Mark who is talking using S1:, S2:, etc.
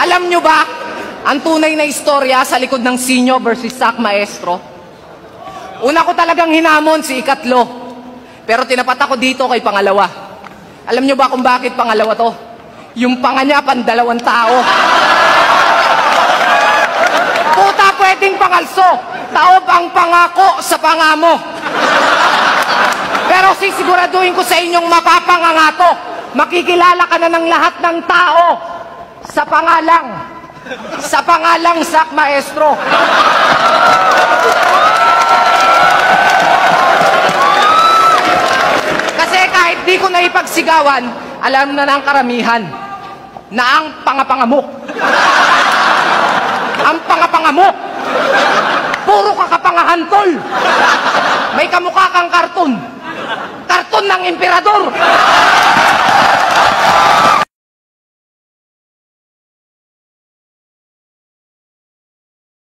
S1: Alam nyo ba ang tunay na istorya sa likod ng Sinyo versus Sac Maestro? Una ko talagang hinamon si ikatlo, pero tinapat ako dito kay pangalawa. Alam nyo ba kung bakit pangalawa to? Yung panga niya, pandalawang tao. Puta, pwedeng pangalso. Taob ang pangako sa pangamo. Pero sisiguraduhin ko sa inyong mapapangangato. Makikilala ka na ng lahat ng tao sa pangalang Sac Maestro. Kasi kahit di ko na ipagsigawan, alam na ng karamihan na ang pangapangamok. Ang pangapangamok. Puro kakapangahantol. May kamukha kang karton. Karton ng emperador.